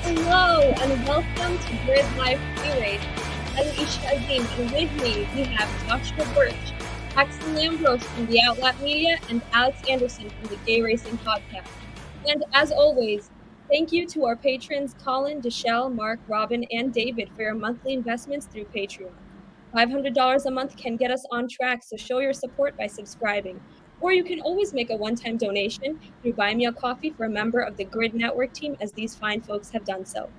Hello and welcome to Grid Life Pre-Race. I'm Isha Azim, and with me we have Joshua Birch, Paxton Lambros from the Outlet Media, and Alex Anderson from the Gay Racing Podcast. And as always, thank you to our patrons Colin, Deshelle, Mark, Robin, and David for your monthly investments through Patreon. $500 a month can get us on track, so show your support by subscribing. Or you can always make a one-time donation through Buy Me a Coffee for a member of the Grid Network team, as these fine folks have done so.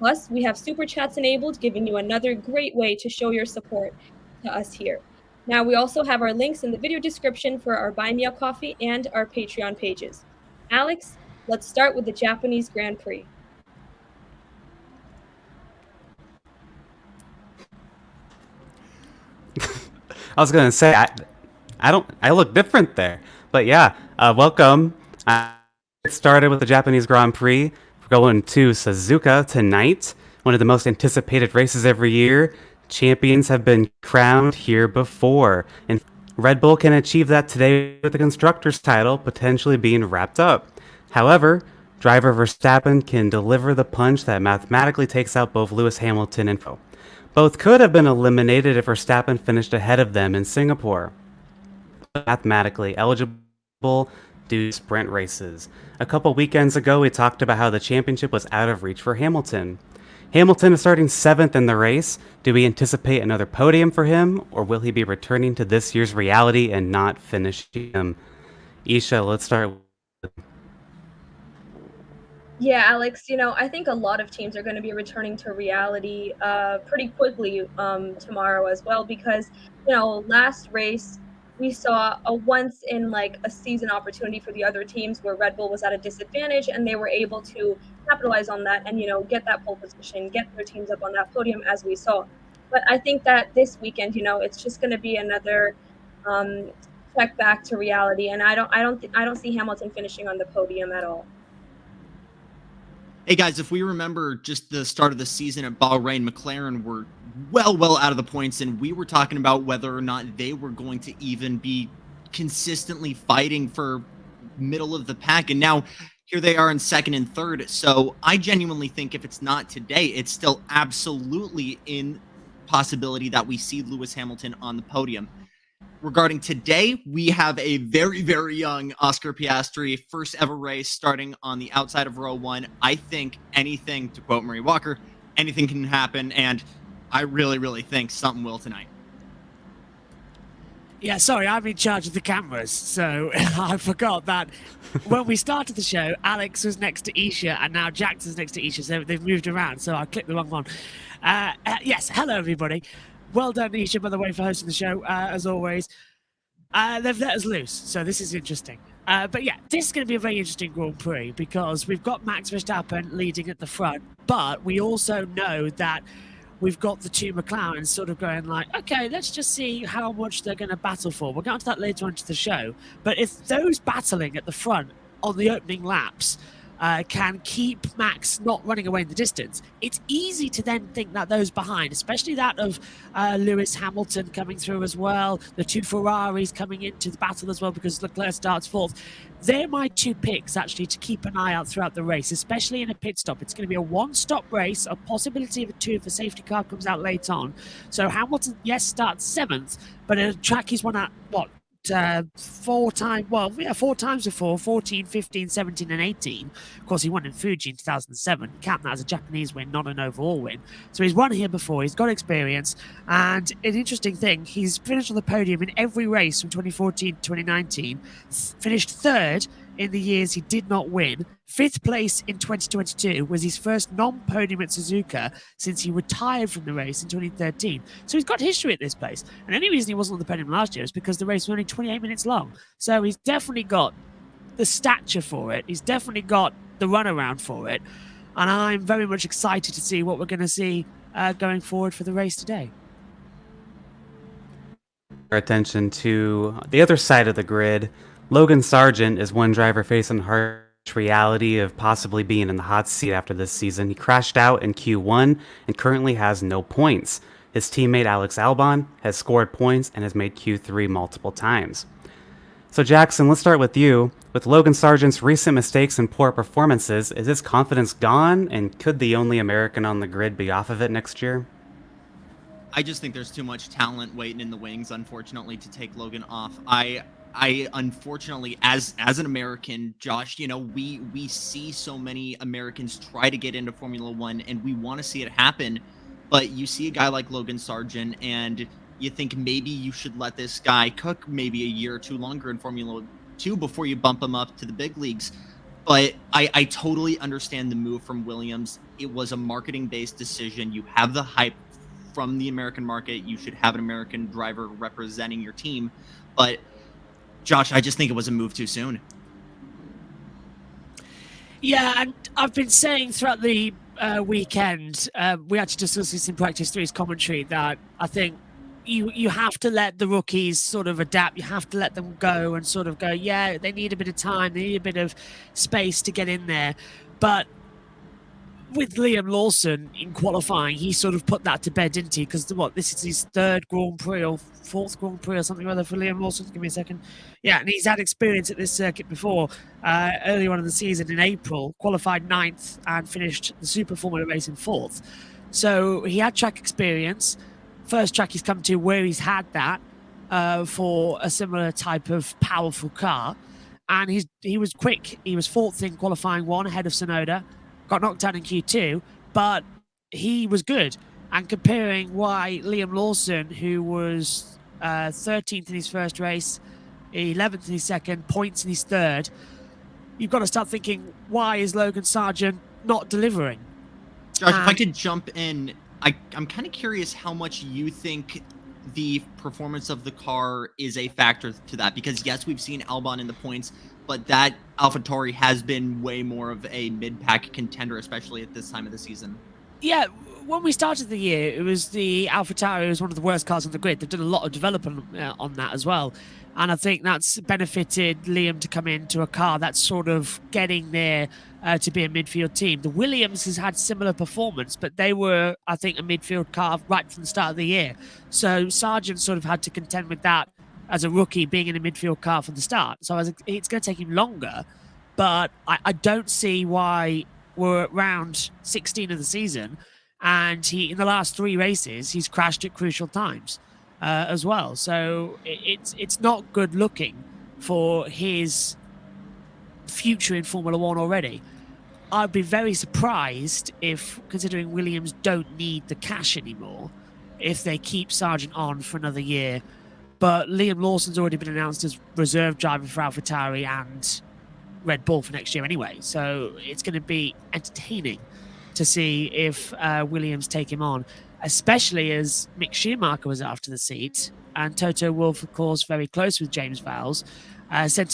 Plus, we have Super Chats enabled, giving you another great way to show your support to us here. Now, we also have our links in the video description for our Buy Me a Coffee and our Patreon pages. Alex, let's start with the Japanese Grand Prix. I was gonna say I look different there, but yeah. Welcome. It started with the Japanese Grand Prix. We're going to Suzuka tonight. One of the most anticipated races every year. Champions have been crowned here before, and Red Bull can achieve that today with the constructors' title potentially being wrapped up. However, driver Verstappen can deliver the punch that mathematically takes out both Lewis Hamilton and Vettel. Both could have been eliminated if Verstappen finished ahead of them in Singapore. Mathematically eligible due to sprint races. A couple weekends ago, we talked about how the championship was out of reach for Hamilton. Hamilton is starting 7th in the race. Do we anticipate another podium for him, or will he be returning to this year's reality and not finishing him? Isha, let's start with... Yeah, Alex, I think a lot of teams are going to be returning to reality pretty quickly tomorrow as well, because, last race we saw a once in a season opportunity for the other teams where Red Bull was at a disadvantage, and they were able to capitalize on that and, get that pole position, get their teams up on that podium as we saw. But I think that this weekend, it's just going to be another check back to reality, and I don't see Hamilton finishing on the podium at all. Hey guys, if we remember just the start of the season at Bahrain, McLaren were well out of the points, and we were talking about whether or not they were going to even be consistently fighting for middle of the pack, and now here they are in second and third. So I genuinely think if it's not today, it's still absolutely in possibility that we see Lewis Hamilton on the podium. Regarding today, we have a very young Oscar Piastri, first ever race starting on the outside of row 1. I think anything, to quote Marie Walker, anything can happen, and I really think something will tonight. Yeah, sorry, I'm in charge of the cameras, so I forgot that when we started the show, Alex was next to Isha, and now Jackson's next to Isha, so they've moved around, so I clicked the wrong one. Yes, hello everybody. Well done, Isha, by the way, for hosting the show, as always. They've let us loose, so this is interesting. But yeah, this is going to be a very interesting Grand Prix because we've got Max Verstappen leading at the front, but we also know that we've got the two McLarens sort of going like, okay, let's just see how much they're going to battle for. We'll get onto that later on to the show. But if those battling at the front on the opening laps can keep Max not running away in the distance, it's easy to then think that those behind, especially that of Lewis Hamilton coming through as well, the two Ferraris coming into the battle as well because Leclerc starts fourth, they're my two picks actually to keep an eye out throughout the race, especially in a pit stop. It's going to be a one-stop race, a possibility of a two if a safety car comes out late on. So Hamilton, yes, starts 7th, but a track he's won at, what, 4 times before, 14, 15, 17 and 18. Of course, he won in Fuji in 2007. Count that as a Japanese win, not an overall win. So he's won here before, he's got experience, and an interesting thing, he's finished on the podium in every race from 2014 to 2019, finished 3rd in the years he did not win. 5th place in 2022 was his first non-podium at Suzuka since he retired from the race in 2013. So he's got history at this place. And the only reason he wasn't on the podium last year is because the race was only 28 minutes long. So he's definitely got the stature for it. He's definitely got the runaround for it. And I'm very much excited to see what we're going to see going forward for the race today. Our attention to the other side of the grid. Logan Sargent is one driver facing harsh reality of possibly being in the hot seat after this season. He crashed out in Q1 and currently has no points. His teammate Alex Albon has scored points and has made Q3 multiple times. So Jackson, let's start with you. With Logan Sargent's recent mistakes and poor performances, is his confidence gone, and could the only American on the grid be off of it next year? I just think there's too much talent waiting in the wings, unfortunately, to take Logan off. I unfortunately, as an American, Josh, we see so many Americans try to get into Formula One, and we want to see it happen. But you see a guy like Logan Sargent, and you think maybe you should let this guy cook maybe a year or two longer in Formula 2 before you bump him up to the big leagues. But I totally understand the move from Williams. It was a marketing-based decision. You have the hype from the American market. You should have an American driver representing your team. But, Josh, I just think it was a move too soon. Yeah, and I've been saying throughout the weekend, we actually discussed this in Practice 3's commentary, that I think you have to let the rookies sort of adapt. You have to let them go and sort of go, yeah, they need a bit of time. They need a bit of space to get in there. But with Liam Lawson in qualifying, he sort of put that to bed, didn't he? Because this is his third Grand Prix or fourth Grand Prix or something like that for Liam Lawson. Give me a second. Yeah, and he's had experience at this circuit before. Earlier on in the season in April, qualified 9th and finished the Super Formula race in 4th. So he had track experience. First track he's come to where he's had that for a similar type of powerful car. And he was quick. He was 4th in qualifying 1 ahead of Sonoda. Got knocked out in Q2, but he was good. And comparing why Liam Lawson, who was 13th in his first race, 11th in his second, points in his third, you've got to start thinking, why is Logan Sargent not delivering? Josh, if I could jump in, I'm kind of curious how much you think the performance of the car is a factor to that. Because, yes, we've seen Albon in the points, but that AlphaTauri has been way more of a mid-pack contender, especially at this time of the season. Yeah, when we started the year, it was the AlphaTauri was one of the worst cars on the grid. They've done a lot of development on that as well. And I think that's benefited Liam to come into a car that's sort of getting there to be a midfield team. The Williams has had similar performance, but they were, I think, a midfield car right from the start of the year. So Sargent sort of had to contend with that as a rookie, being in a midfield car from the start. So it's going to take him longer, but I don't see why we're at round 16 of the season, and in the last 3 races, he's crashed at crucial times as well. So it's not good looking for his future in Formula 1 already. I'd be very surprised if, considering Williams don't need the cash anymore, if they keep Sargent on for another year. But Liam Lawson's already been announced as reserve driver for AlphaTauri and Red Bull for next year anyway. So it's going to be entertaining to see if Williams take him on, especially as Mick Schumacher was after the seat. And Toto Wolff, of course, very close with James Vowles, sent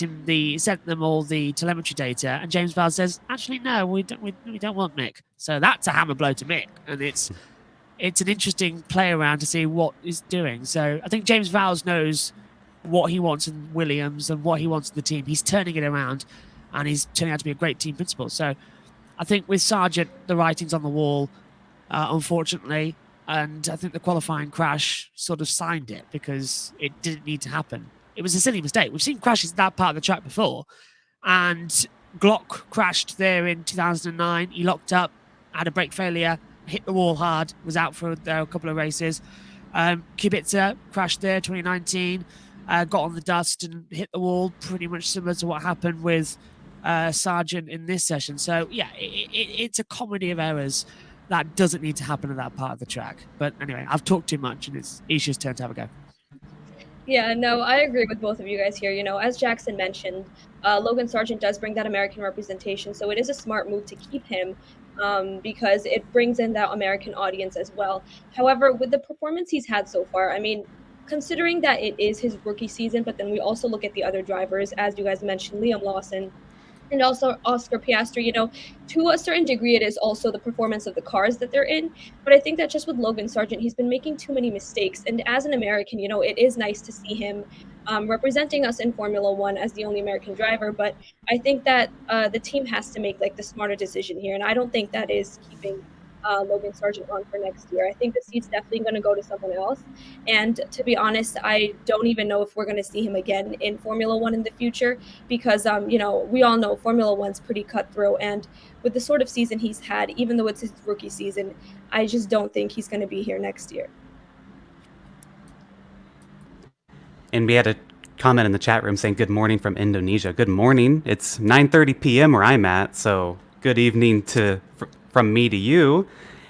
them all the telemetry data. And James Vowles says, actually, no, we don't want Mick. So that's a hammer blow to Mick. And it's an interesting play around to see what he's doing. So I think James Vowles knows what he wants in Williams and what he wants in the team. He's turning it around, and he's turning out to be a great team principal. So I think with Sargent, the writing's on the wall, unfortunately. And I think the qualifying crash sort of signed it, because it didn't need to happen. It was a silly mistake. We've seen crashes in that part of the track before. And Glock crashed there in 2009. He locked up, had a brake failure, hit the wall hard, was out for a couple of races. Kubica crashed there 2019, got on the dust and hit the wall, pretty much similar to what happened with Sargent in this session. So, yeah, it's a comedy of errors that doesn't need to happen in that part of the track. But anyway, I've talked too much, and it's Isha's turn to have a go. Yeah, no, I agree with both of you guys here. As Jackson mentioned, Logan Sargent does bring that American representation, so it is a smart move to keep him, because it brings in that American audience as well. However, with the performance he's had so far, I mean, considering that it is his rookie season, but then we also look at the other drivers, as you guys mentioned, Liam Lawson and also Oscar Piastri, to a certain degree, it is also the performance of the cars that they're in. But I think that just with Logan Sargent, he's been making too many mistakes. And as an American, it is nice to see him representing us in Formula One as the only American driver. But I think that the team has to make the smarter decision here. And I don't think that is keeping Logan Sargent on for next year. I think the seat's definitely going to go to someone else. And to be honest, I don't even know if we're going to see him again in Formula One in the future because, we all know Formula One's pretty cutthroat. And with the sort of season he's had, even though it's his rookie season, I just don't think he's going to be here next year. And we had a comment in the chat room saying good morning from Indonesia. Good morning. It's 9:30 p.m. where I'm at, so good evening from me to you.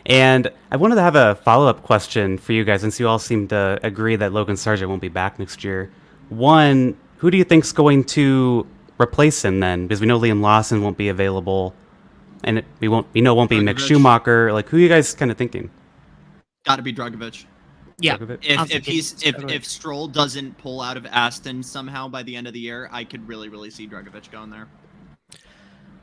And I wanted to have a follow-up question for you guys, since you all seem to agree that Logan Sargent won't be back next year. One, who do you think's going to replace him then? Because we know Liam Lawson won't be available, and we won't be Mick Schumacher. Like, who are you guys kind of thinking? Got to be Dragovich. Yeah. If Stroll doesn't pull out of Aston somehow by the end of the year, I could really see Dragovich going there.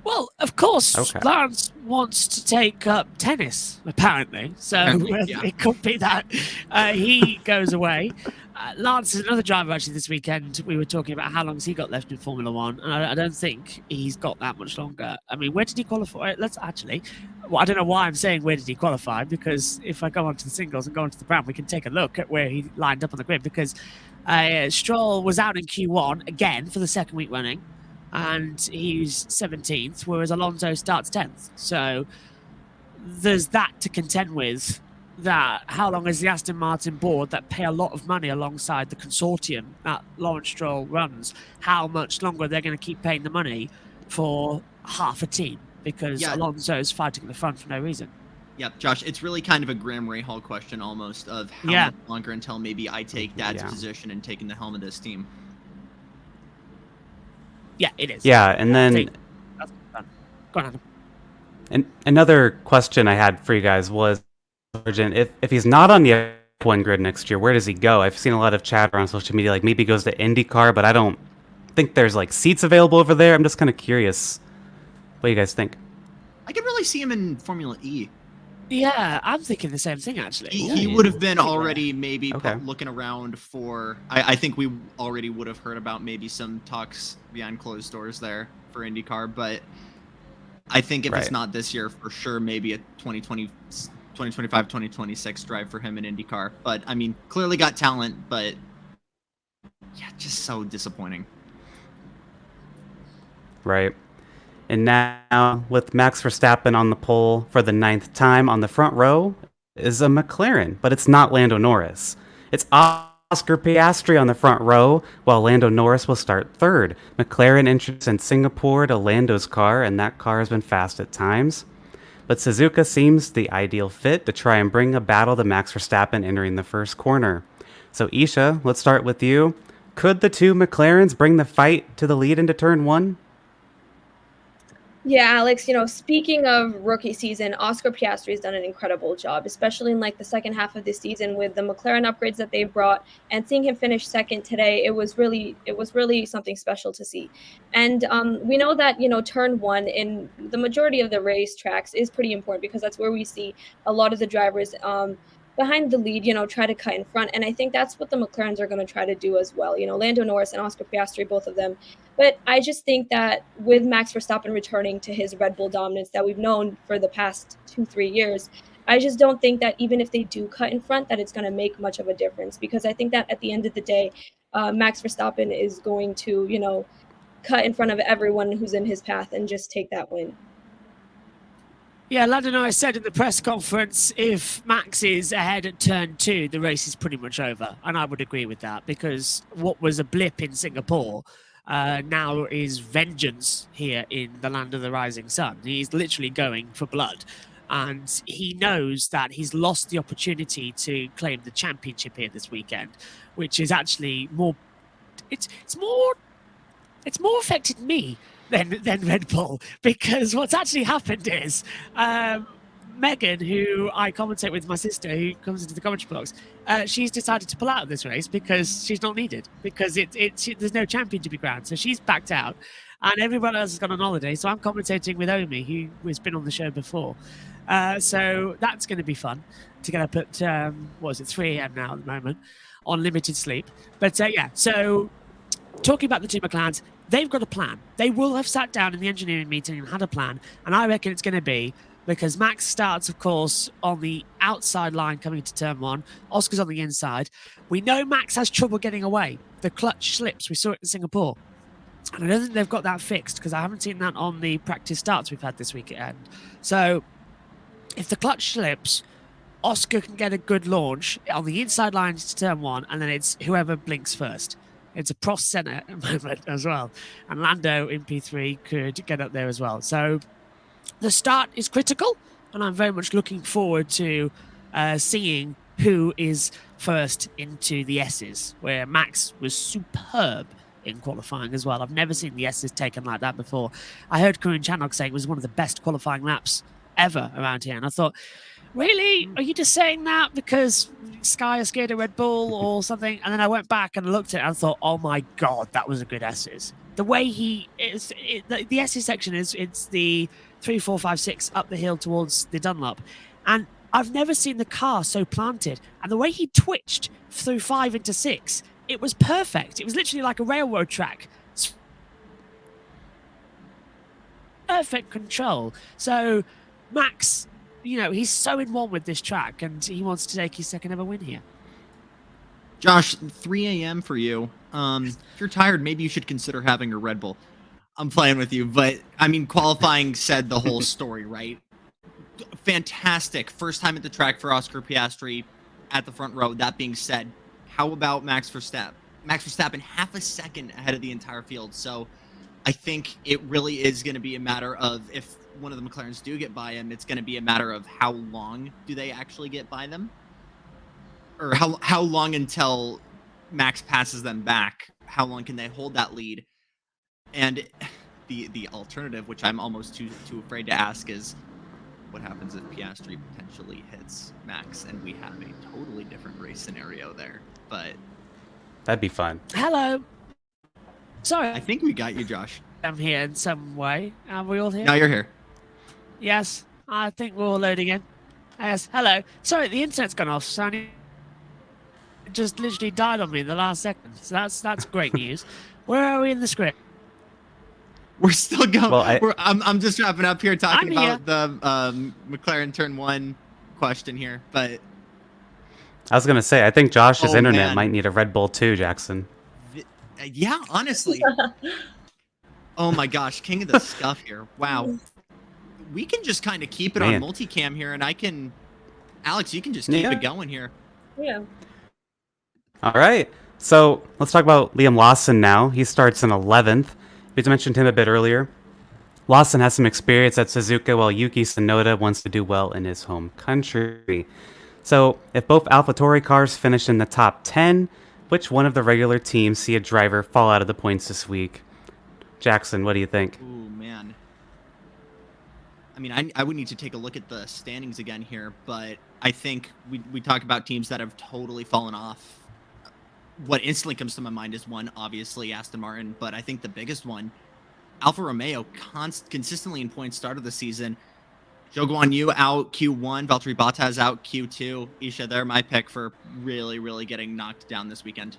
Well, of course, Lance wants to take up tennis, apparently. So it could be that he goes away. Lance is another driver, actually, this weekend. We were talking about how long has he got left in Formula One, and I don't think he's got that much longer. I mean, where did he qualify? I don't know why I'm saying where did he qualify, because if I go onto the singles and go onto the Brown, we can take a look at where he lined up on the grid, because Stroll was out in Q1 again for the second week running, and he's 17th, whereas Alonso starts 10th. So there's that to contend with. That how long is the Aston Martin board that pay a lot of money alongside the consortium that Lawrence Stroll runs, how much longer they're going to keep paying the money for half a team, because Alonso's fighting at the front for no reason. Yeah, Josh, it's really kind of a Graham Rahal question almost, of how much longer until maybe I take Dad's position and taking the helm of this team. Yeah, it is. Yeah, and then go on, Adam. And another question I had for you guys was, if he's not on the F1 grid next year, where does he go? I've seen a lot of chatter on social media, like maybe he goes to IndyCar, but I don't think there's like seats available over there. I'm just kind of curious what you guys think. I could really see him in Formula E. Yeah, I'm thinking the same thing, actually. He would have been already maybe looking around for... I think we already would have heard about maybe some talks behind closed doors there for IndyCar, but I think if it's not this year, for sure, maybe a 2025, 2026 drive for him in IndyCar. But, I mean, clearly got talent, but yeah, just so disappointing. Right. And now, with Max Verstappen on the pole for the 9th time, on the front row is a McLaren, but it's not Lando Norris. It's Oscar Piastri on the front row, while Lando Norris will start 3rd. McLaren introduced in Singapore to Lando's car, and that car has been fast at times. But Suzuka seems the ideal fit to try and bring a battle to Max Verstappen entering the first corner. So Isha, let's start with you. Could the two McLarens bring the fight to the lead into turn 1? Yeah, Alex, speaking of rookie season, Oscar Piastri has done an incredible job, especially in the second half of this season with the McLaren upgrades that they brought, and seeing him finish second today, it was really something special to see. And we know that, turn 1 in the majority of the race tracks is pretty important, because that's where we see a lot of the drivers behind the lead, try to cut in front. And I think that's what the McLarens are going to try to do as well. Lando Norris and Oscar Piastri, both of them. But I just think that with Max Verstappen returning to his Red Bull dominance that we've known for the past 2-3 years, I just don't think that even if they do cut in front, that it's going to make much of a difference. Because I think that at the end of the day, Max Verstappen is going to, cut in front of everyone who's in his path and just take that win. Yeah, Lando Norris said in the press conference, if Max is ahead at turn 2, the race is pretty much over. And I would agree with that, because what was a blip in Singapore now is vengeance here in the land of the rising sun. He's literally going for blood. And he knows that he's lost the opportunity to claim the championship here this weekend, which is actually more... It's more affected me than Red Bull, because what's actually happened is Megan, who I commentate with, my sister, who comes into the commentary box, she's decided to pull out of this race because she's not needed, because there's no champion to be crowned, so she's backed out, and everyone else has gone on holiday. So I'm commentating with Omi, who has been on the show before. So that's going to be fun to get up at 3 a.m. now at the moment on limited sleep. But yeah, so talking about the two McLarens, they've got a plan. They will have sat down in the engineering meeting and had a plan. And I reckon it's going to be because Max starts, of course, on the outside line coming into turn 1. Oscar's on the inside. We know Max has trouble getting away. The clutch slips. We saw it in Singapore. And I don't think they've got that fixed because I haven't seen that on the practice starts we've had this weekend. So if the clutch slips, Oscar can get a good launch on the inside line to turn 1, and then it's whoever blinks first. It's a Prost center moment as well. And Lando in P3 could get up there as well. So the start is critical, and I'm very much looking forward to seeing who is first into the S's, where Max was superb in qualifying as well. I've never seen the S's taken like that before. I heard Karun Chanok saying it was one of the best qualifying laps ever around here, and I thought, really? Are you just saying that because Sky is scared of Red Bull or something? And then I went back and looked at it and thought, oh my God, that was a good S's. The way the S's section it's the 3, 4, 5, 6 up the hill towards the Dunlop. And I've never seen the car so planted. And the way he twitched through 5 into 6, it was perfect. It was literally like a railroad track. Perfect control. So Max, he's so in one with this track, and he wants to take his second ever win here. Josh, 3 a.m. for you. If you're tired, maybe you should consider having a Red Bull. I'm playing with you, but I mean, qualifying said the whole story, right? Fantastic. First time at the track for Oscar Piastri at the front row. That being said, how about Max Verstappen? Max Verstappen half a second ahead of the entire field. So I think it really is going to be a matter of, if one of the McLarens do get by him, it's going to be a matter of how long do they actually get by them? Or how long until Max passes them back? How long can they hold that lead? And the alternative, which I'm almost too afraid to ask, is what happens if Piastri potentially hits Max and we have a totally different race scenario there? But That'd be fun. Hello. Sorry. I think we got you, Josh. I'm here in some way. Are we all here? No, you're here. Yes. I think we're all loading in. Yes. Hello. Sorry, the internet's gone off, so it just literally died on me in the last second. So that's great news. Where are we in the script? We're still going. Well, I'm just wrapping up here talking I'm about the McLaren Turn 1 question here, but I was gonna say, I think Josh's internet man. might need a Red Bull too, Jackson. Yeah, honestly. Oh my gosh, king of the scuff here. Wow. We can just kind of keep it on multicam here, and Alex, you can just keep it going here. Yeah. All right. So let's talk about Liam Lawson now. He starts in 11th. We mentioned him a bit earlier. Lawson has some experience at Suzuka, while Yuki Tsunoda wants to do well in his home country. So if both AlphaTauri cars finish in the top 10, which one of the regular teams see a driver fall out of the points this week? Jackson, what do you think? Ooh, man. I mean, I would need to take a look at the standings again here, but I think we talk about teams that have totally fallen off. What instantly comes to my mind is one, obviously, Aston Martin, but I think the biggest one, Alfa Romeo, consistently in points start of the season. Zhou Guanyu out Q1, Valtteri Bottas out Q2. Isha, they're my pick for really, really getting knocked down this weekend.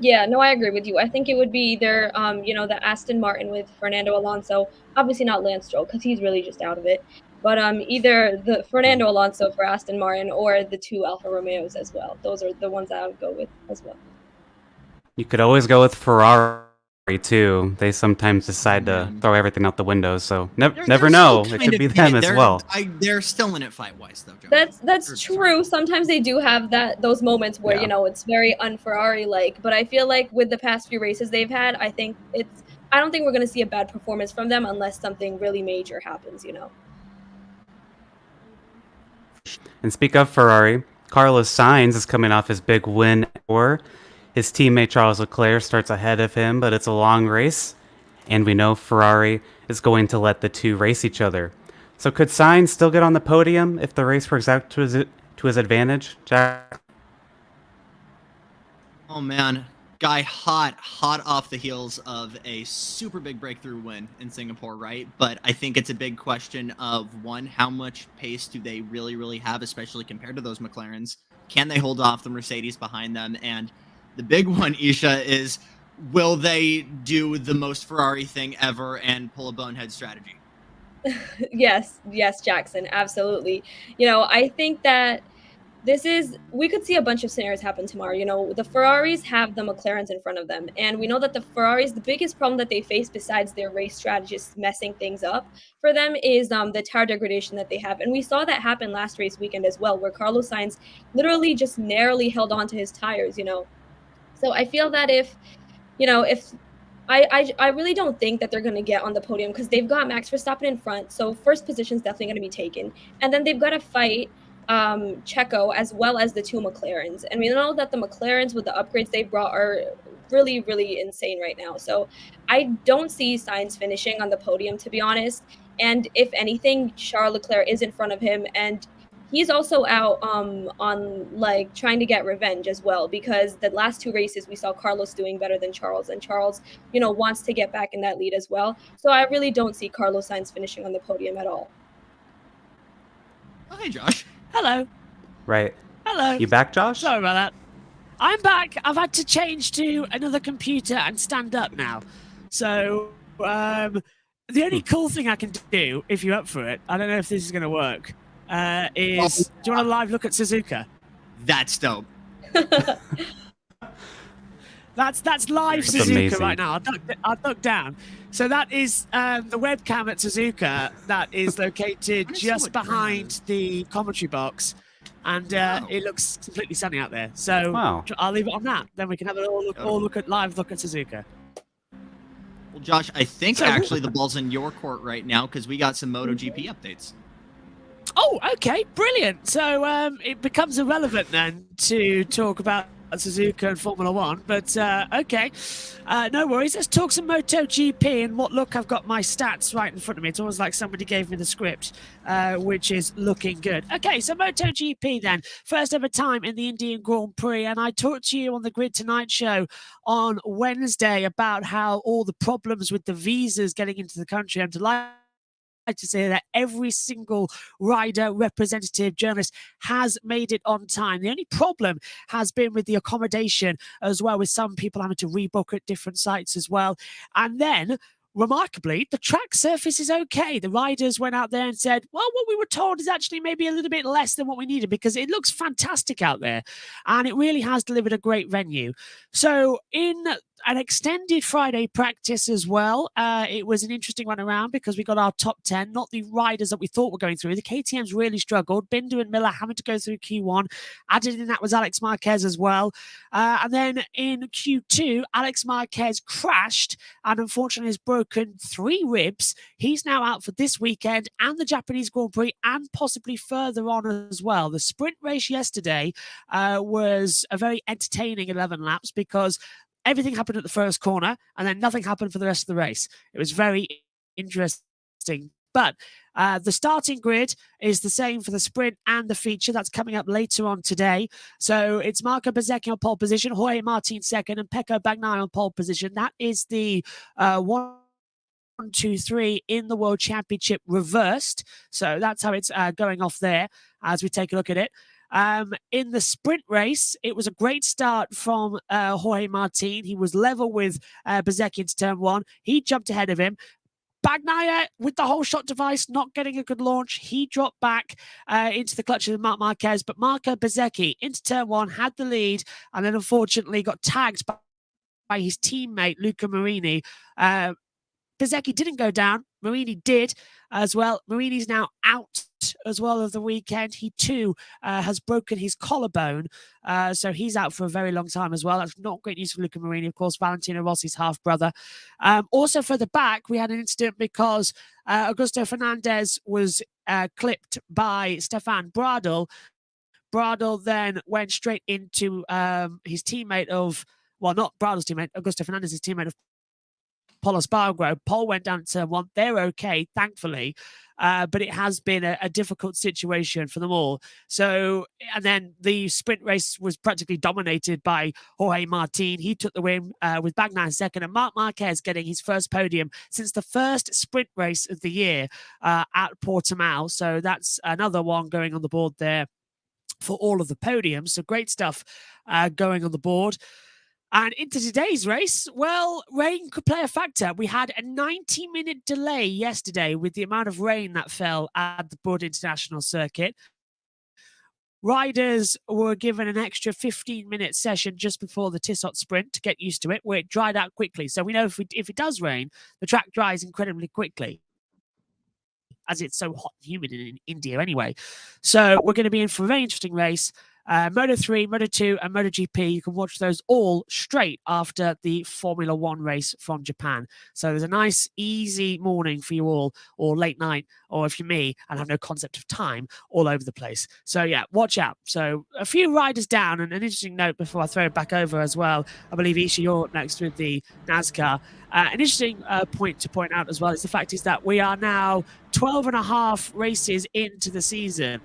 Yeah, no, I agree with you. I think it would be either, the Aston Martin with Fernando Alonso, obviously not Lance Stroll because he's really just out of it, but either the Fernando Alonso for Aston Martin or the 2 Alfa Romeos as well. Those are the ones that I would go with as well. You could always go with Ferrari too. They sometimes decide to throw everything out the window, so never know. It could be them as well. They're still in it fight-wise, though, Joe. That's true. Sometimes they do have those moments where it's very un-Ferrari-like. But I feel like with the past few races they've had, I don't think we're going to see a bad performance from them unless something really major happens. And speak of Ferrari, Carlos Sainz is coming off his big win, or his teammate Charles Leclerc starts ahead of him, but it's a long race, and we know Ferrari is going to let the two race each other. So could Sainz still get on the podium if the race works out to his advantage, Jack? Oh man, guy hot off the heels of a super big breakthrough win in Singapore, right? But I think it's a big question of, one, how much pace do they really, really have, especially compared to those McLarens? Can they hold off the Mercedes behind them? And the big one, Isha, is will they do the most Ferrari thing ever and pull a bonehead strategy? Yes, yes, Jackson, absolutely. I think that we could see a bunch of scenarios happen tomorrow. The Ferraris have the McLarens in front of them, and we know that the Ferraris, the biggest problem that they face besides their race strategists messing things up for them is the tire degradation that they have. And we saw that happen last race weekend as well, where Carlos Sainz literally just narrowly held on to his tires. So I feel that if I really don't think that they're going to get on the podium because they've got Max Verstappen in front. So first position is definitely going to be taken. And then they've got to fight Checo as well as the two McLarens. And we know that the McLarens with the upgrades they brought are really, really insane right now. So I don't see Sainz finishing on the podium, to be honest. And if anything, Charles Leclerc is in front of him. And he's also out on like trying to get revenge as well, because the last two races we saw Carlos doing better than Charles, and Charles, wants to get back in that lead as well. So I really don't see Carlos Sainz finishing on the podium at all. Oh, hey, Josh. Hello. Right. Hello. You back, Josh? Sorry about that. I'm back. I've had to change to another computer and stand up now. So the only cool thing I can do, if you're up for it, I don't know if this is going to work, is do you want a live look at Suzuka? That's dope. That's live That's Suzuka amazing. right now. I'll duck down. So that is the webcam at Suzuka that is located just behind the commentary box. And it looks completely sunny out there. So I'll leave it on that. Then we can have a live look at Suzuka. Well, Josh, I think actually the ball's in your court right now because we got some MotoGP updates. Oh, okay, brilliant. So it becomes irrelevant then to talk about Suzuka and Formula One, but okay, no worries. Let's talk some MotoGP. And look, I've got my stats right in front of me. It's almost like somebody gave me the script, which is looking good. Okay, so MotoGP then, first ever time in the Indian Grand Prix, and I talked to you on the Grid Tonight show on Wednesday about how all the problems with the visas getting into the country. I'm delighted to say that every single rider, representative, journalist has made it on time. The only problem has been with the accommodation as well, with some people having to rebook at different sites as well. And then, remarkably, the track surface is okay. The riders went out there and said, well, what we were told is actually maybe a little bit less than what we needed, because it looks fantastic out there. And it really has delivered a great venue. So in an extended Friday practice as well. It was an interesting one around because we got our top 10, not the riders that we thought were going through. The KTM's really struggled. Binder and Miller having to go through Q1. Added in that was Alex Marquez as well. And then in Q2, Alex Marquez crashed and unfortunately has broken 3 ribs. He's now out for this weekend and the Japanese Grand Prix and possibly further on as well. The sprint race yesterday was a very entertaining 11 laps because everything happened at the first corner and then nothing happened for the rest of the race. It was very interesting. But the starting grid is the same for the sprint and the feature. That's coming up later on today. So it's Marco Bezzecchi on pole position, Jorge Martin second, and Pecco Bagnaia on pole position. That is the 1, 2, 3 in the World Championship reversed. So that's how it's going off there as we take a look at it. In the sprint race, it was a great start from Jorge Martin. He was level with Bezzecchi into turn 1. He jumped ahead of him. Bagnaia, with the whole shot device, not getting a good launch. He dropped back into the clutches of Marc Marquez, but Marco Bezzecchi into turn 1 had the lead and then unfortunately got tagged by his teammate, Luca Marini. Bezzecchi didn't go down. Marini did as well. Marini's now out as well of the weekend. He too has broken his collarbone. So he's out for a very long time as well. That's not great news for Luca Marini, of course, Valentino Rossi's half-brother. Also further back, we had an incident because Augusto Fernandez was clipped by Stefan Bradl. Bradl then went straight into his teammate of, well, not Bradl's teammate, Augusto Fernandez's teammate of Pol Espargaro. Pole went down to turn 1. They're okay, thankfully, but it has been a difficult situation for them all. So, and then the sprint race was practically dominated by Jorge Martin. He took the win with Bagnaia second, and Marc Marquez getting his first podium since the first sprint race of the year at Portimao. So that's another one going on the board there for all of the podiums. So great stuff going on the board. And into today's race, well, rain could play a factor. We had a 90-minute delay yesterday with the amount of rain that fell at the Bud International Circuit. Riders were given an extra 15-minute session just before the Tissot sprint to get used to it, where it dried out quickly. So we know if it does rain, the track dries incredibly quickly, as it's so hot and humid in India anyway. So we're going to be in for a very interesting race. Moto3, Moto2, and MotoGP, you can watch those all straight after the Formula One race from Japan. So there's a nice, easy morning for you all, or late night, or if you're me and have no concept of time, all over the place. So yeah, watch out. So a few riders down, and an interesting note before I throw it back over as well. I believe, Isha, you're up next with the NASCAR. An interesting point to point out as well is the fact is that we are now 12 and a half races into the season.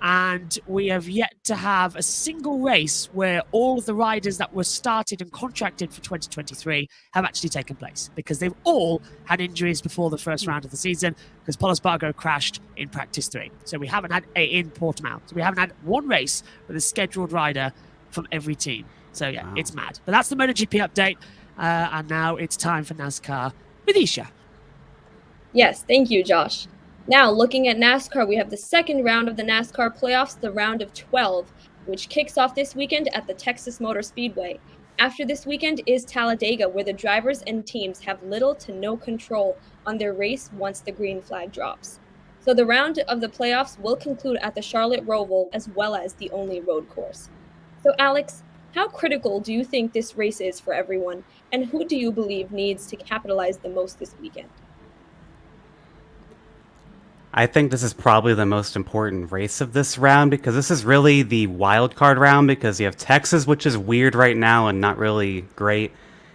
And we have yet to have a single race where all of the riders that were started and contracted for 2023 have actually taken place, because they've all had injuries before the first round of the season, because Paul Espargaro crashed in practice 3. So we haven't had in Portimao. So we haven't had one race with a scheduled rider from every team. So yeah, It's mad. But that's the MotoGP update. And now it's time for NASCAR with Isha. Yes, thank you, Josh. Now, looking at NASCAR, we have the second round of the NASCAR playoffs, the round of 12, which kicks off this weekend at the Texas Motor Speedway. After this weekend is Talladega, where the drivers and teams have little to no control on their race once the green flag drops. So the round of the playoffs will conclude at the Charlotte Roval, as well as the only road course. So Alex, how critical do you think this race is for everyone, and who do you believe needs to capitalize the most this weekend? I think this is probably the most important race of this round, because this is really the wild card round, because you have Texas, which is weird right now and not really great.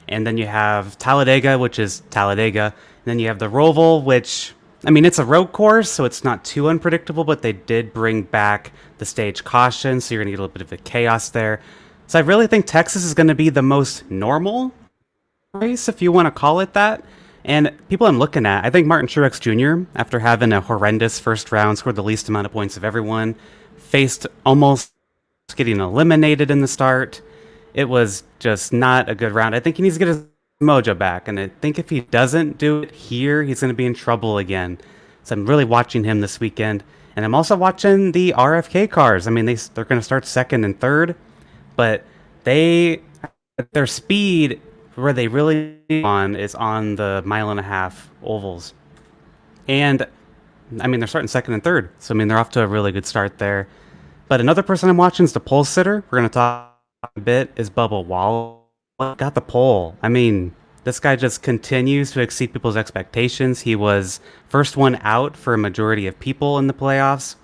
And then you have Talladega, which is Talladega. And then you have the Roval, which, I mean, it's a road course, so it's not too unpredictable, but they did bring back the stage caution, so you're going to get a little bit of a chaos there. So I really think Texas is going to be the most normal race, if you want to call it that. And people I'm looking at, I think Martin Truex Jr., after having a horrendous first round, scored the least amount of points of everyone, faced almost getting eliminated in the start. It was just not a good round. I think he needs to get his mojo back, and I think if he doesn't do it here, he's going to be in trouble again. So I'm really watching him this weekend. And I'm also watching the RFK cars. I mean, they're going to start second and third, but their speed, where they really on, is on the 1.5 mile ovals. And I mean, they're starting second and third, so I mean, they're off to a really good start there. But another person I'm watching is the pole sitter. We're going to talk a bit, is Bubba Wallace. Got the pole. I mean, this guy just continues to exceed people's expectations. He was first one out for a majority of people in the playoffs,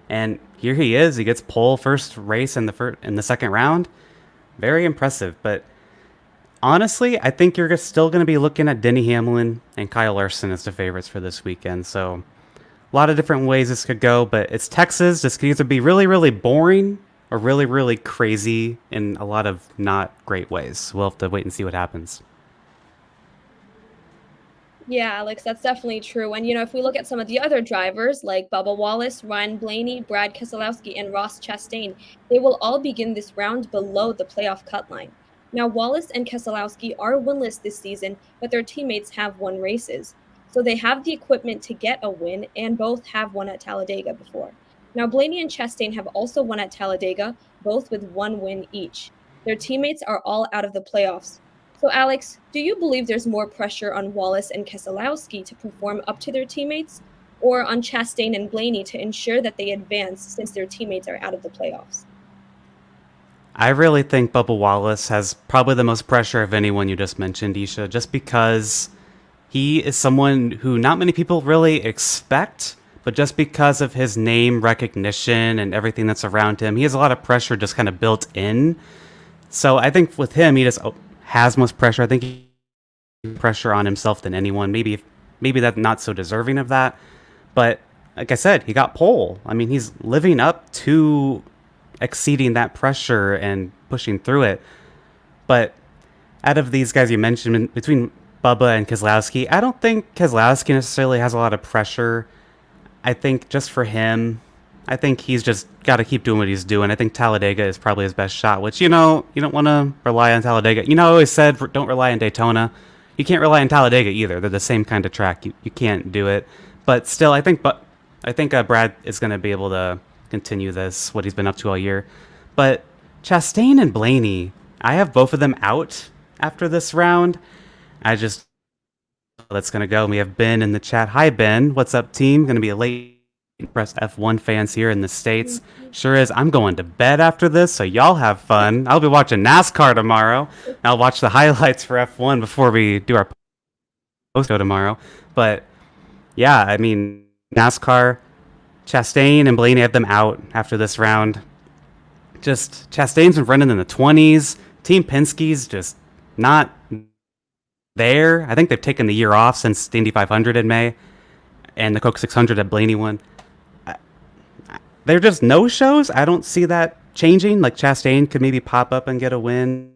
and here he is. He gets pole first race in the second round. Very impressive. But honestly, I think you're still going to be looking at Denny Hamlin and Kyle Larson as the favorites for this weekend. So a lot of different ways this could go, but it's Texas. This could either be really, really boring or really, really crazy in a lot of not great ways. We'll have to wait and see what happens. Yeah, Alex, that's definitely true. And, if we look at some of the other drivers like Bubba Wallace, Ryan Blaney, Brad Keselowski, and Ross Chastain, they will all begin this round below the playoff cut line. Now, Wallace and Keselowski are winless this season, but their teammates have won races. So they have the equipment to get a win, and both have won at Talladega before. Now, Blaney and Chastain have also won at Talladega, both with 1 win each. Their teammates are all out of the playoffs. So, Alex, do you believe there's more pressure on Wallace and Keselowski to perform up to their teammates, or on Chastain and Blaney to ensure that they advance since their teammates are out of the playoffs? I really think Bubba Wallace has probably the most pressure of anyone you just mentioned, Isha, just because he is someone who not many people really expect, but just because of his name recognition and everything that's around him, he has a lot of pressure just kind of built in. So I think with him, he just has most pressure. I think he has pressure on himself than anyone. Maybe that's not so deserving of that. But like I said, he got pole. I mean, he's living up to exceeding that pressure and pushing through it. But out of these guys you mentioned, between Bubba and Keselowski, I don't think Keselowski necessarily has a lot of pressure. I think just for him, I think he's just got to keep doing what he's doing. I think Talladega is probably his best shot, which, you know, you don't want to rely on Talladega. You know, I always said don't rely on Daytona. You can't rely on Talladega either. They're the same kind of track. You can't do it. But still, I think Brad is going to be able to continue this, what he's been up to all year. But Chastain and Blaney, I have both of them out after this round. That's going to go. We have Ben in the chat. Hi, Ben. What's up, team? Going to be a late press F1 fans here in the States. Sure is. I'm going to bed after this, so y'all have fun. I'll be watching NASCAR tomorrow. I'll watch the highlights for F1 before we do our post show tomorrow. But yeah, I mean, NASCAR, Chastain and Blaney have them out after this round. Just Chastain's been running in the 20s. Team Penske's just not there. I think they've taken the year off since the Indy 500 in May and the Coke 600 that Blaney won. They're just no-shows. I don't see that changing. Like, Chastain could maybe pop up and get a win.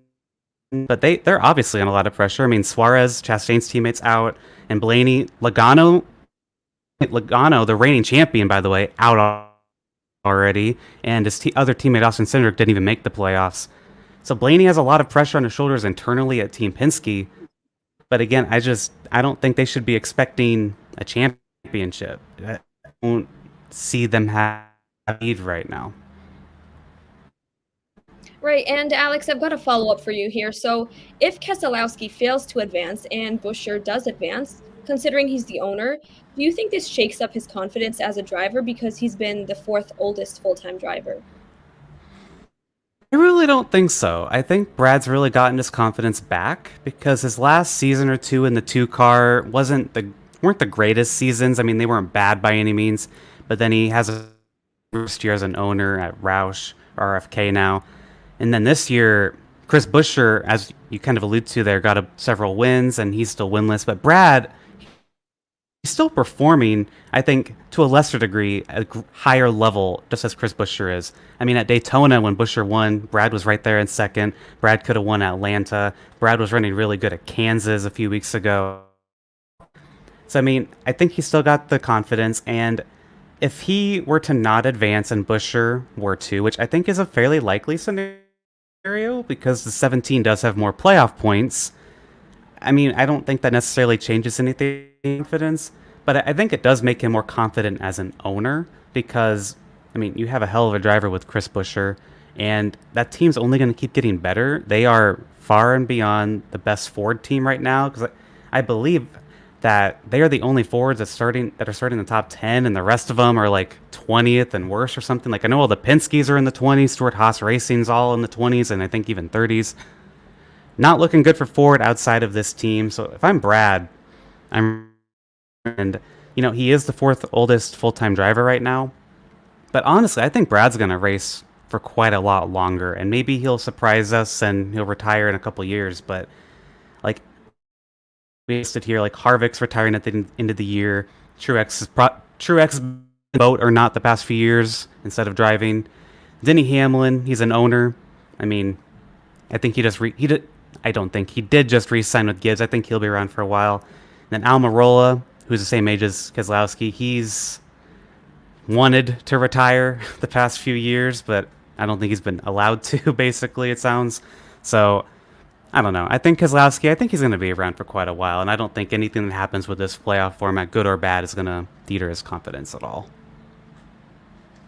But they're obviously on a lot of pressure. I mean, Suarez, Chastain's teammates, out. And Blaney, Logano, the reigning champion, by the way, out already. And his other teammate, Austin Cindric, didn't even make the playoffs. So Blaney has a lot of pressure on his shoulders internally at Team Penske. But again, I don't think they should be expecting a championship. I don't see them have need right now. Right, and Alex, I've got a follow-up for you here. So if Keselowski fails to advance and Buescher does advance, considering he's the owner, do you think this shakes up his confidence as a driver because he's been the fourth oldest full-time driver? I really don't think so. I think Brad's really gotten his confidence back because his last season or two in the 2-car weren't the greatest seasons. I mean, they weren't bad by any means, but then he has a first year as an owner at Roush, RFK now. And then this year, Chris Buescher, as you kind of allude to there, got several wins, and he's still winless. But Brad, he's still performing, I think, to a lesser degree, at a higher level, just as Chris Buescher is. I mean, at Daytona, when Buescher won, Brad was right there in second. Brad could have won Atlanta. Brad was running really good at Kansas a few weeks ago. So, I mean, I think he's still got the confidence, and if he were to not advance and Buescher were to, which I think is a fairly likely scenario because the 17 does have more playoff points, I mean, I don't think that necessarily changes anything confidence, but I think it does make him more confident as an owner because, I mean, you have a hell of a driver with Chris Buescher, and that team's only going to keep getting better. They are far and beyond the best Ford team right now because I believe that they are the only Fords that are starting the top 10, and the rest of them are like 20th and worse or something. Like, I know all the Penske's are in the 20s, Stewart-Haas Racing's all in the 20s, and I think even 30s. Not looking good for Ford outside of this team. So if I'm Brad, and you know, he is the fourth oldest full-time driver right now. But honestly, I think Brad's going to race for quite a lot longer, and maybe he'll surprise us and he'll retire in a couple years. But like, we listed here, like Harvick's retiring at the end of the year. Truex boat or not the past few years instead of driving. Denny Hamlin, he's an owner. I mean, I think he did just re-sign with Gibbs. I think he'll be around for a while. And then Almirola, who's the same age as Keselowski, he's wanted to retire the past few years, but I don't think he's been allowed to, basically, it sounds. So, I don't know. I think Keselowski, he's going to be around for quite a while, and I don't think anything that happens with this playoff format, good or bad, is going to deter his confidence at all.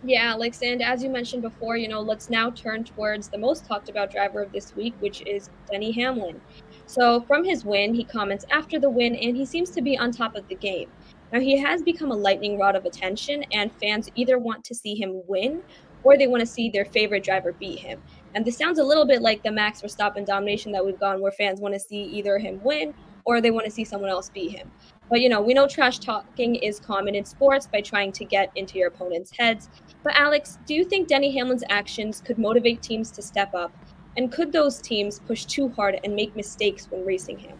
Yeah, Alex, and as you mentioned before, let's now turn towards the most talked about driver of this week, which is Denny Hamlin. So from his win, he comments after the win, and he seems to be on top of the game. Now, he has become a lightning rod of attention, and fans either want to see him win or they want to see their favorite driver beat him. And this sounds a little bit like the Max Verstappen domination that we've gone, where fans want to see either him win or they want to see someone else beat him. But, we know trash talking is common in sports by trying to get into your opponent's heads. But, Alex, do you think Denny Hamlin's actions could motivate teams to step up? And could those teams push too hard and make mistakes when racing Hamlin?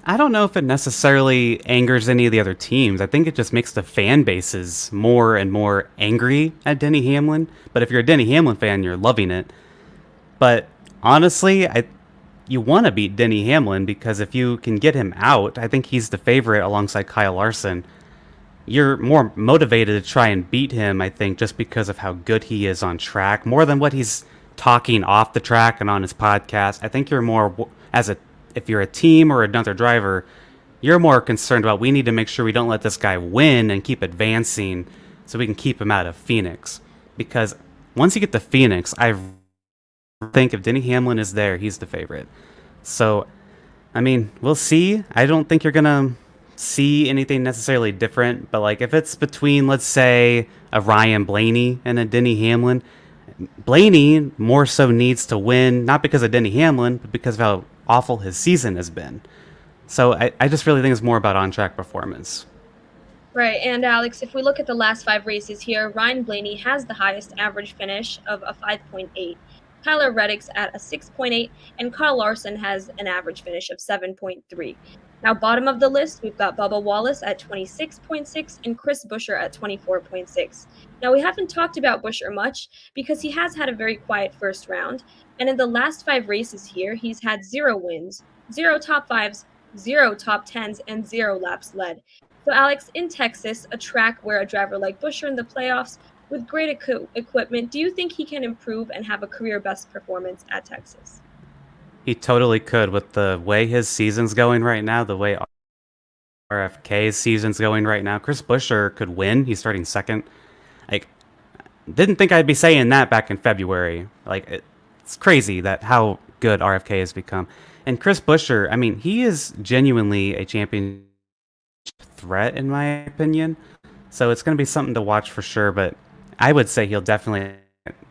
I don't know if it necessarily angers any of the other teams. I think it just makes the fan bases more and more angry at Denny Hamlin. But if you're a Denny Hamlin fan, you're loving it. But honestly, you want to beat Denny Hamlin because if you can get him out, I think he's the favorite alongside Kyle Larson. you're more motivated to try and beat him, I think, just because of how good he is on track, more than what he's talking off the track and on his podcast. I think you're more, if you're a team or another driver, you're more concerned about, we need to make sure we don't let this guy win and keep advancing so we can keep him out of Phoenix. Because once you get to Phoenix, I think if Denny Hamlin is there, he's the favorite. So, I mean, we'll see. I don't think you're going to see anything necessarily different, but like if it's between, let's say, a Ryan Blaney and a Denny Hamlin, Blaney more so needs to win, not because of Denny Hamlin, but because of how awful his season has been. So I just really think it's more about on-track performance. Right, and Alex, if we look at the last 5 races here, Ryan Blaney has the highest average finish of a 5.8. Tyler Reddick's at a 6.8, and Kyle Larson has an average finish of 7.3. Now, bottom of the list, we've got Bubba Wallace at 26.6 and Chris Buescher at 24.6. Now, we haven't talked about Buescher much because he has had a very quiet first round, and in the last 5 races here, he's had 0 wins, 0 top 5s, 0 top 10s, and 0 laps led. So, Alex, in Texas, a track where a driver like Buescher in the playoffs with great equipment, do you think he can improve and have a career best performance at Texas? He totally could. With the way his season's going right now, the way RFK's season's going right now, Chris Buescher could win. He's starting second. Like, didn't think I'd be saying that back in February. Like, it's crazy that how good RFK has become. And Chris Buescher, I mean, he is genuinely a championship threat in my opinion. So it's going to be something to watch for sure. But I would say he'll definitely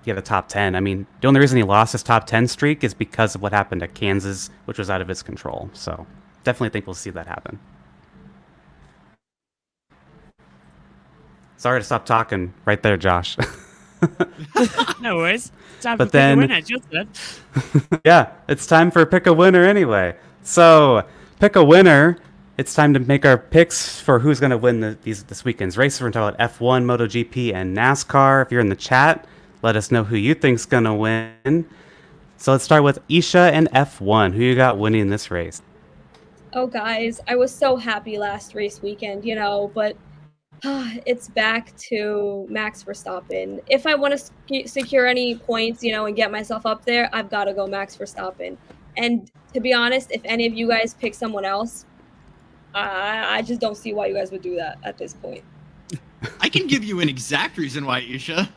get a top 10. I mean, the only reason he lost his top 10 streak is because of what happened at Kansas, which was out of his control. So definitely think we'll see that happen. Sorry to stop talking right there, Josh. No worries. Time But for pick a then- winner. It's your turn. Yeah, it's time for pick a winner anyway. So pick a winner. It's time to make our picks for who's going to win this weekend's races. We're going to talk about F1, MotoGP, and NASCAR. If you're in the chat, let us know who you think's going to win. So let's start with Isha and F1. Who you got winning this race? Oh, guys, I was so happy last race weekend, but it's back to Max Verstappen. If I want to secure any points, and get myself up there, I've got to go Max Verstappen. And to be honest, if any of you guys pick someone else, I just don't see why you guys would do that at this point. I can give you an exact reason why, Isha.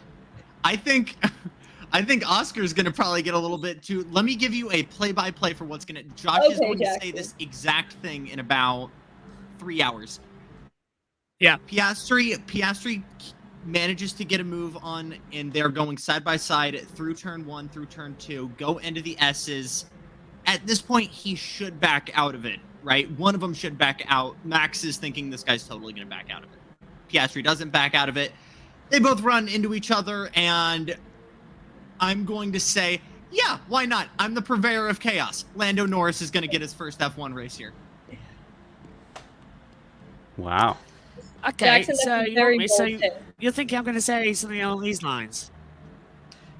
I think Oscar's going to probably get a little bit too. Let me give you a play-by-play for what's going to. Josh is going to say this exact thing in about 3 hours. Yeah. Piastri manages to get a move on, and they're going side by side through turn 1, through turn 2, go into the S's. At this point, he should back out of it, right? One of them should back out. Max is thinking this guy's totally going to back out of it. Piastri doesn't back out of it. They both run into each other, and I'm going to say, yeah, why not? I'm the purveyor of chaos. Lando Norris is going to get his first F1 race here. Wow. Okay, Jackson, so that's you very want me, so bold tip. you're thinking I'm going to say something along these lines.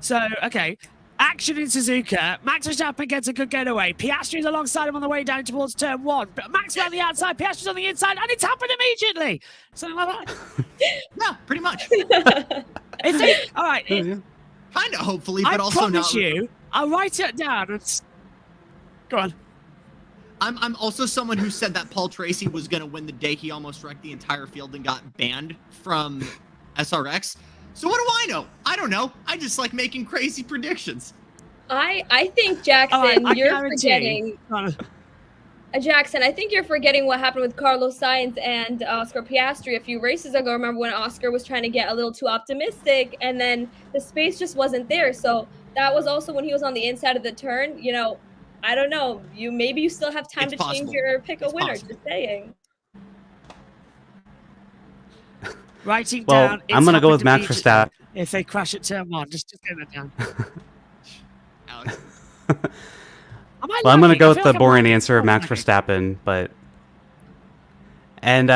So, okay. Action in Suzuka. Max Verstappen gets a good getaway. Piastri's alongside him on the way down towards turn 1. But Max on the outside, Piastri's on the inside, and it's happened immediately. Something like that. Yeah, pretty much. Is it? All right. Yeah. Kind of, hopefully, but I also promise not. you, I'll write it down. Go on. I'm also someone who said that Paul Tracy was going to win the day he almost wrecked the entire field and got banned from SRX. So what do I know? I don't know. I just like making crazy predictions. I think, Jackson, All right, I you're guarantee. forgetting. Go on. Jackson, I think you're forgetting what happened with Carlos Sainz and Oscar Piastri a few races ago. Remember when Oscar was trying to get a little too optimistic, and then the space just wasn't there. So that was also when he was on the inside of the turn. I don't know. Maybe you still have time It's to possible. change your pick a It's winner. possible. Just saying. Writing Well, down. I'm going to go with Max immediately Verstappen. If they crash at turn 1, just get that down. Alex. Am I Well, I'm going to lagging? go I with feel the like I'm boring lagging. answer of I'm Max lagging. Verstappen, but... And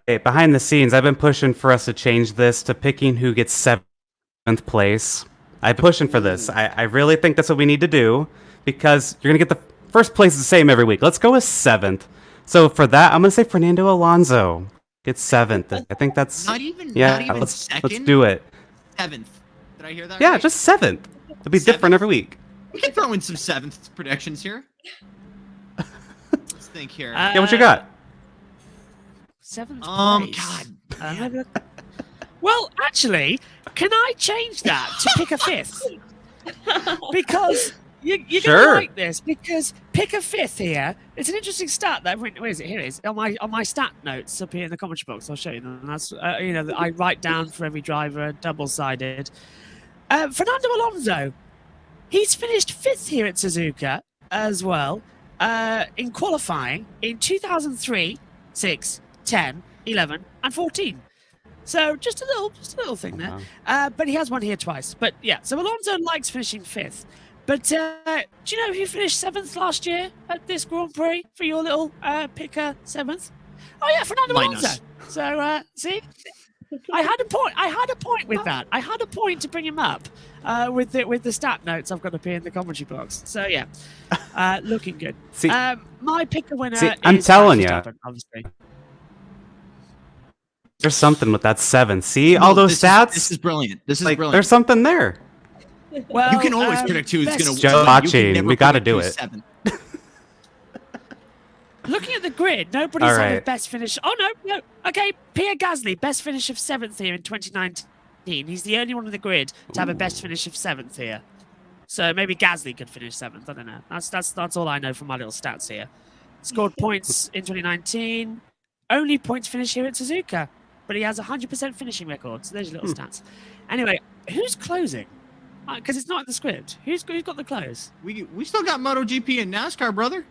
hey, behind the scenes, I've been pushing for us to change this to picking who gets 7th place. I've been pushing for this. I really think that's what we need to do, because you're going to get the first place the same every week. Let's go with 7th. So for that, I'm going to say Fernando Alonso. Get 7th. I think that's Not even let's second. do it. 7th. Did I hear that? Yeah, right? just 7th. It'll be different every week. We can throw in some 7th predictions here. Let's think here. Yeah, what you got? 7th place. God. Maybe well, actually, can I change that to pick a 5th? Because you're Sure. going to like this. Because pick a 5th here. It's an interesting stat. Where is it? Here it is. On my stat notes up here in the commentary box. I'll show you them. That's I write down for every driver, double-sided. Fernando Alonso. He's finished 5th here at Suzuka as well in qualifying in 2003, 6, 10, 11, and 14. So just a little thing there. Wow. But he has won here twice. But yeah, so Alonso likes finishing 5th. But do you know who finished 7th last year at this Grand Prix for your little picker 7th? Oh yeah, Fernando Alonso. So see, I had a point. I had a point with that. I had a point to bring him up with the stat notes I've got up here in the commentary box. So yeah, looking good. See, my picker winner. see, I'm is telling ya. Verstappen, obviously. There's something with that 7. See all those stats? This is brilliant. This is like, brilliant. there's something there. Well, You can always predict who's going to win. Joe You can watching, never we gotta predict do who's it. 7th. Looking at the grid, nobody's All had a right. best finish. Oh no. Okay, Pierre Gasly, best finish of 7th here in 2019. He's the only one on the grid to have a best finish of 7th here. So maybe Gasly could finish 7th. I don't know. That's all I know from my little stats here. Scored points in 2019. Only points finish here at Suzuka, but he has 100% finishing record. So there's your little stats. Anyway, who's closing? Because it's not in the script. Who's got the close? We still got MotoGP and NASCAR, brother.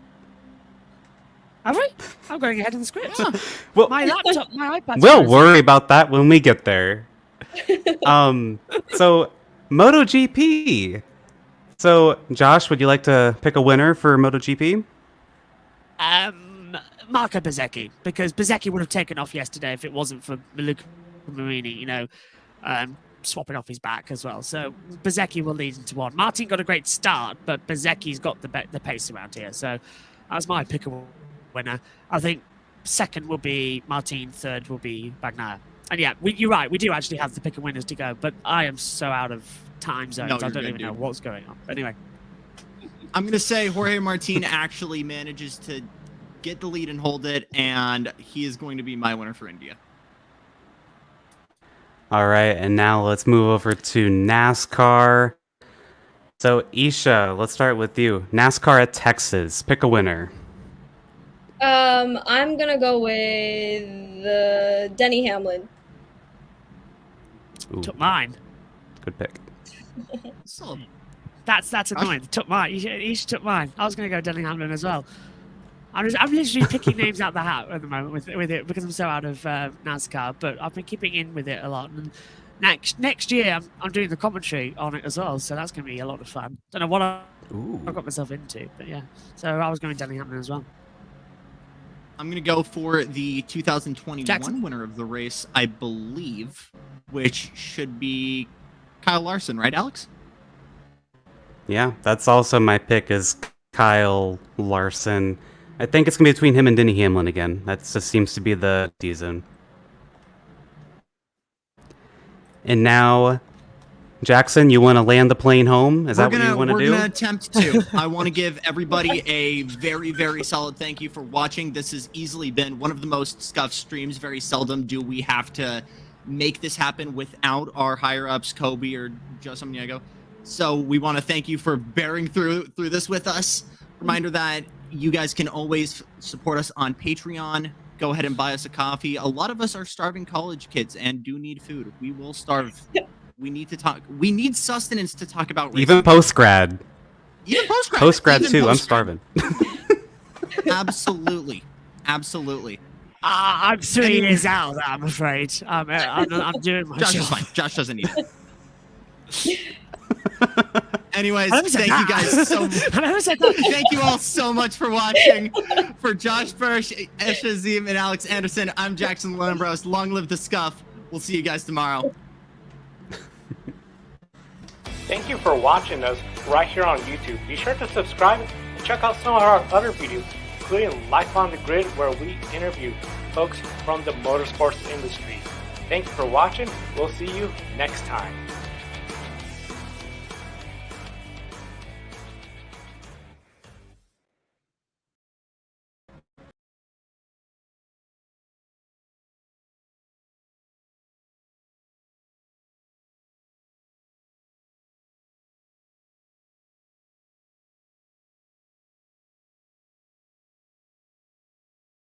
Have we? I'm going ahead in the script. Yeah. Well, My laptop, my iPad. we'll worry about that when we get there. So MotoGP. So Josh, would you like to pick a winner for MotoGP? Marco Bezzecchi, because Bezzecchi would have taken off yesterday if it wasn't for Luca Marini, swapping off his back as well. So Bezzecchi will lead into one. Martin got a great start, but Bezzecchi's got the pace around here. So that's my pick a winner. I think second will be Martin, third will be Bagnaia. And yeah, you're right. We do actually have the pick and winners to go, but I am so out of time zones. No, I don't you're even good, know dude. what's going on. But anyway, I'm going to say Jorge Martin actually manages to get the lead and hold it, and he is going to be my winner for India. All right, and now let's move over to NASCAR. So Isha, let's start with you. NASCAR at Texas. Pick a winner. I'm gonna go with Denny Hamlin. Ooh, took mine. good pick. So, That's annoying. Took mine. You should took mine. I was going to go Denny Hamlin as well. I'm literally picking names out the hat at the moment with it because I'm so out of NASCAR. But I've been keeping in with it a lot. And next year I'm doing the commentary on it as well, so that's going to be a lot of fun. Don't know what I've got myself into, but yeah. So I was going Denny Hamlin as well. I'm going to go for the 2021 Jackson. winner of the race, I believe, which should be Kyle Larson, right, Alex? Yeah, that's also my pick is Kyle Larson. I think it's going to be between him and Denny Hamlin again. That just seems to be the season. And now, Jackson, you want to land the plane home? Is that what you want to do? We're going to attempt to. I want to give everybody a very, very solid thank you for watching. This has easily been one of the most scuffed streams. Very seldom do we have to make this happen without our higher-ups, Kobe or Joe Samaniego. So we want to thank you for bearing through this with us. Reminder that you guys can always support us on Patreon. Go ahead and buy us a coffee. A lot of us are starving college kids and do need food. We will starve. We need to talk. We need sustenance to talk about race. Even post-grad. Even post-grad. Post-grad Even too. I'm post-grad. starving. Absolutely. Absolutely. I'm 3 years out, I'm afraid. I'm doing my Josh job. is fine. Josh doesn't need it. Anyways, I never said thank you that. guys so I never said that. Thank you all so much for watching. For Josh Bursch, Esha Azim, and Alex Anderson, I'm Jackson Lambros. Long live the scuff. We'll see you guys tomorrow. Thank you for watching us right here on YouTube. Be sure to subscribe and check out some of our other videos. including Life on the Grid, where we interview folks from the motorsports industry. Thanks for watching. We'll see you next time.